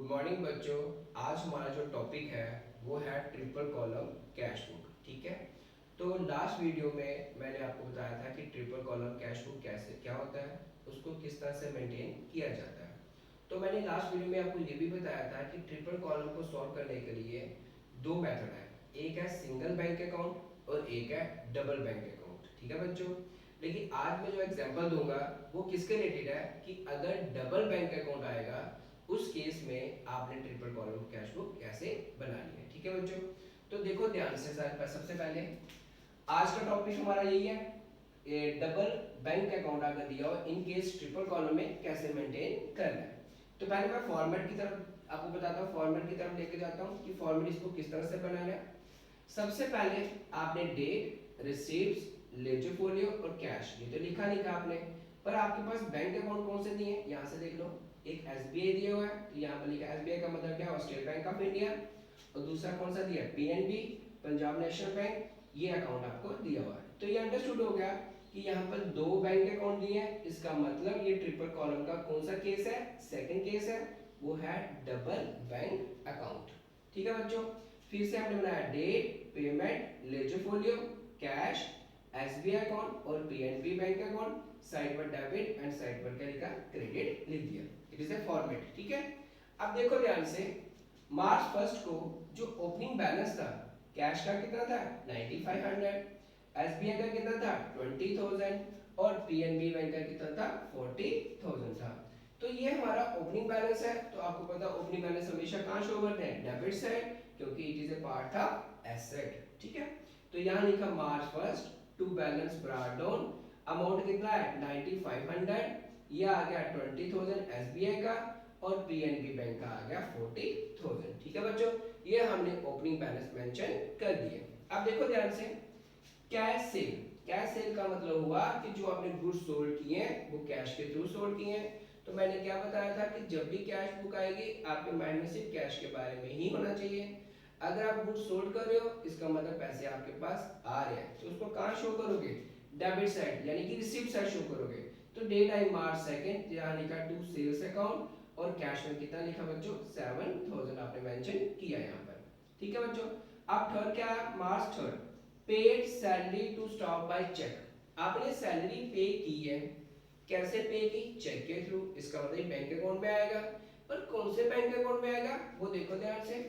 Good morning बच्चों। आज हमारा जो टॉपिक है वो है ट्रिपल कॉलम कैश बुक। ठीक है, तो लास्ट वीडियो में मैंने आपको बताया था कि ट्रिपल कॉलम कैश बुक कैसे क्या होता है, उसको किस तरह से मेंटेन किया जाता है। तो मैंने लास्ट वीडियो में आपको ये भी बताया था कि ट्रिपल कॉलम को सॉल्व करने के लिए दो मेथड है, एक है सिंगल बैंक अकाउंट और एक है डबल बैंक अकाउंट। ठीक है बच्चों, लेकिन आज मैं जो एग्जांपल दूंगा वो किसके रिलेटेड है कि अगर डबल बैंक अकाउंट आएगा उस केस में आपने ट्रिपल कॉलम कैश बुक कैसे बनानी है। ठीक है बच्चों, तो देखो ध्यान से। सबसे पहले आज का टॉपिक हमारा यही है, डबल बैंक अकाउंट अगर दिया हो इन केस ट्रिपल कॉलम में कैसे मेंटेन करना है। तो पहले मैं फॉर्मेट की तरफ आपको बताता हूँ, फॉर्मेट की तरफ लेके जाता हूँ कि फॉर्मेट इसको किस तरह से बनाना है। सबसे पहले आपने डेट, रिसीव्स, लेजर फोलियो और कैश ये तो लिखा नहीं था आपने, पर आपके पास बैंक अकाउंट कौन से दिए हैं यहाँ से देख लो। एक एसबीआई दिया हुआ है, तो यहाँ पर लिखा एसबीआई का मतलब क्या है, स्टेट बैंक ऑफ इंडिया। और दूसरा कौन सा दिया, पीएनबी, पंजाब नेशनल बैंक, ये अकाउंट आपको दिया हुआ है। तो ये अंडरस्टूड हो गया कि यहाँ पर दो बैंक अकाउंट दिए हैं, इसका मतलब ये ट्रिपल कॉलम का कौन सा केस है, सेकंड केस है, वो है डबल बैंक अकाउंट। ठीक है बच्चों, फिर से हमने बनाया date, payment, ledger folio, cash, SBI account और पीएनबी बैंक अकाउंट, साइड पर डेबिट एंड साइड पर क्या लिखा, क्रेडिट लिख दिया। It is a format. ठीक है, अब देखो ध्यान से, मार्च फर्स्ट को जो ओपनिंग बैलेंस था कैश का कितना था 9500, एसबीआई का कितना था 20000 और पीएनबी बैंक का कितना था 40000 था। तो ये हमारा ओपनिंग बैलेंस है। तो आपको पता ओपनिंग बैलेंस हमेशा कहां शो करते हैं, डेबिट साइड, क्योंकि it is a part of asset. ठीक है, तो यहां लिखा March first to balance brought down, amount कितना है 9500, ये आ गया 20000 एसबीआई का और पीएनबी बैंक का आ गया 40000। ठीक है बच्चों, ये हमने ओपनिंग बैलेंस मेंशन कर दिए। अब देखो ध्यान से, कैश सेल, कैश सेल का मतलब हुआ कि जो आपने गुड्स सोल्ड किए हैं वो कैश के थ्रू सोल्ड किए हैं। तो मैंने क्या बताया था कि जब भी कैश बुक आएगी आपके माइंड में सिर्फ कैश के बारे में ही होना चाहिए। अगर आप गुड्स सोल्ड कर रहे हो इसका मतलब पैसे आपके पास आ रहे हैं, तो उसको कहां शो करोगे, डेबिट साइड यानी कि रिसीव्ड साइड शो करोगे। तो डेट आई मार्च सेकंड, यहां लिखा टू सेल्स अकाउंट और कैश में कितना लिखा बच्चों 7000 आपने मेंशन किया यहां पर। ठीक है बच्चों, अब थर्ड क्या है, March third, paid salary to stop by cheque, आपने सैलरी पे की है, कैसे पे की, चेक के थ्रू, इसका मतलब बैंक अकाउंट में आएगा। पर कौन से बैंक अकाउंट में आएगा वो देखो ध्यान से,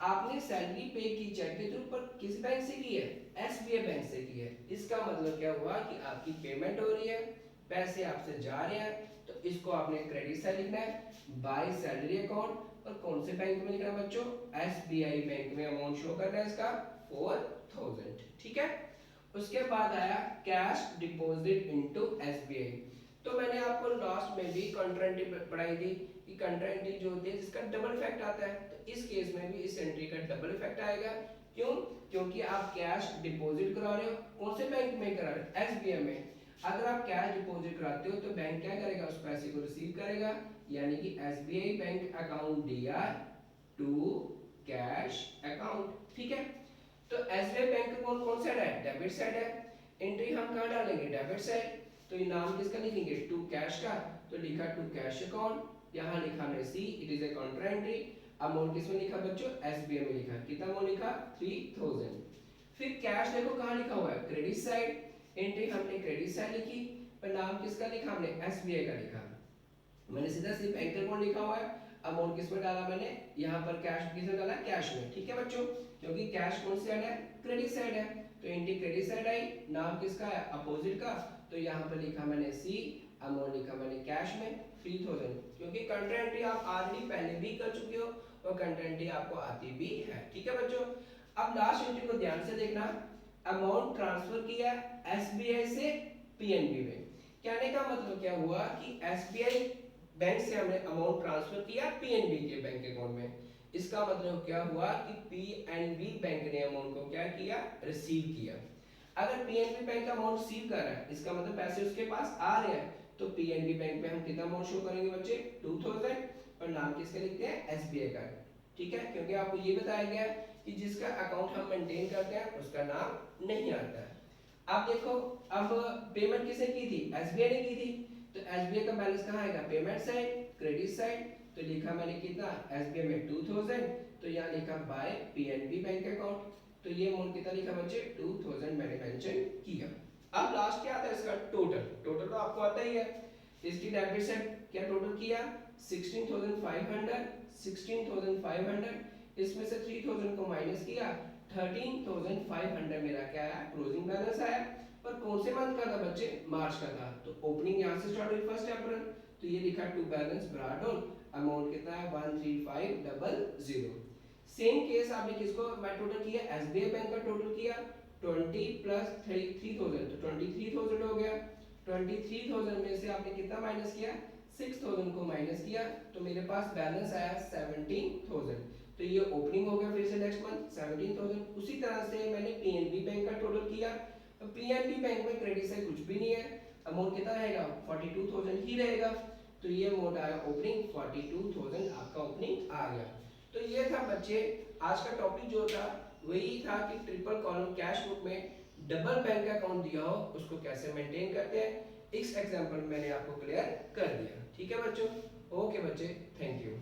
आपने सैलरी पे की चेक के थ्रू, पर किस बैंक से की है, एसबीआई बैंक से की है। इसका मतलब क्या हुआ कि आपकी पेमेंट हो रही है, पैसे आपसे जा रहे हैं, तो इसको आपने क्रेडिट साइड लिखना है, बाय सैलरी अकाउंट। और कौन से बैंक में लिखना है बच्चों, एसबीआई बैंक में अमाउंट शो करना है इसका 4000। ठीक है, उसके बाद आया कैश डिपॉजिट इनटू एसबीआई। तो मैंने आपको लास्ट में भी कंट्रेंटी पढ़ाई थी कि कंट्रेंटी जो होती है जिसका डबल इफेक्ट आता है, तो इस केस में भी इस एंट्री का डबल इफेक्ट आएगा। क्यों, क्योंकि आप कैश डिपॉजिट करा रहे हो, कौन से बैंक में करा रहे हो, एसबीआई में। अगर आप कैश डिपॉजिट कराते हो तो बैंक क्या करेगा, उस पैसे को रिसीव करेगा, यानी कि एसबीआई बैंक अकाउंट दिया टू कैश अकाउंट। ठीक है, तो एसबीआई बैंक अकाउंट कौन साइड है, डेबिट साइड है, एंट्री हम कहां डालेंगे, डेबिट साइड। तो ये नाम किसका लिखेंगे, टू कैश का, तो लिखा टू कैश अकाउंट, यहां लिखा हमने see, it is a counter entry. Amount किसमें लिखा बच्चों, एसबीआई में लिखा, कितना अमाउंट लिखा 3000। फिर कैश देखो कहां लिखा हुआ है, क्रेडिट साइड, एंट्री हमने क्रेडिट साइड लिखी, पर नाम किसका लिखा हमने, एसबीआई का लिखा। मैंने सीधा सिर्फ बैंक अकाउंट लिखा हुआ है, अमाउंट किसमें डाला मैंने, यहाँ पर कैश किसमें डाला, कैश में। ठीक है बच्चों, क्योंकि कैश कौन सी साइड है, क्रेडिट साइड है, तो एंट्री क्रेडिट साइड आई, नाम किसका है, अपोजिट का, तो यहाँ पर लिखा मैंने सी, अमाउंट लिखा मैंने कैश में 3000, क्योंकि कंट्रा एंट्री आप ऑलरेडी पहले भी कर चुके हो और कंट्रा एंट्री आपको आती भी है। ठीक है बच्चों, अब लास्ट एंट्री को ध्यान से देखना, अमाउंट ट्रांसफर किया एसबीआई से पीएनबी में। कहने का मतलब क्या हुआ कि एसबीआई बैंक से हमने अमाउंट ट्रांसफर किया पीएनबी के बैंक अकाउंट में। इसका मतलब क्या हुआ कि पीएनबी बैंक ने अमाउंट को क्या किया, रिसीव किया। अगर पीएनबी बैंक अमाउंट रिसीव कर रहा है इसका मतलब पैसे उसके पास आ रहे हैं, तो पीएनबी बैंक में हम कितना अमाउंट शो करेंगे बच्चे 2000, और नाम किसका लिखते हैं, एसबीआई का। ठीक है, क्योंकि आपको ये बताया गया कि जिसका अकाउंट हम मेंटेन करते हैं उसका नाम नहीं आता है। अब देखो, अब पेमेंट किसने की थी, एसबीआई ने की थी, तो एसबीआई का बैलेंस कहाँ आएगा, पेमेंट साइड, क्रेडिट साइड। तो लिखा मैंने कितना एसबीआई में 2000, तो यहाँ लिखा बाय पीएनबी बैंक अकाउंट, तो ये अमाउंट कितना लिखा बच्चे 2000 मैंने मेंशन किया। अब लास्ट क्या आता है इसका टोटल, टोटल तो आपको आता ही है। इसकी डेबिट साइड क्या टोटल किया 16,500, 16,500 इसमें से 3000 को माइनस किया 13,500 मेरा क्या आया क्लोजिंग बैलेंस आया। पर कौन से मंथ का था बच्चे मार्च का था, तो ओपनिंग यहाँ से स्टार्ट हुई 1 अप्रैल, तो ये लिखा to balance brought down, amount कितना है 13500। सेम केस आपने किसको मैं टोटल किया एसबीआई बैंक का टोटल किया 20 प्लस 3000, तो 23,000 हो गया। 23,000 में से आपने कितना माइनस किया 6,000 को माइनस किया, तो मेरे पास बैलेंस आया 17,000, तो ये ओपनिंग हो गया फिर से नेक्स्ट मंथ 17,000। उसी तरह से मैंने पीएनबी बैंक का टोटल किया, तो पीएनबी बैंक में क्रेडिट साइड कुछ भी नहीं है, अमाउंट कितना रहेगा 42,000 ही रहेगा, तो ये अमाउंट आया ओपनिंग 42,000 आपका ओपनिंग आ गया। तो ये था बच्चे आज का टॉपिक जो था वही था कि ट्रिपल कॉलम कैश बुक में डबल बैंक अकाउंट दिया हो उसको कैसे मेंटेन करते हैं। इस एग्जांपल मैंने आपको क्लियर कर दिया। ठीक है बच्चों, ओके बच्चे, थैंक यू।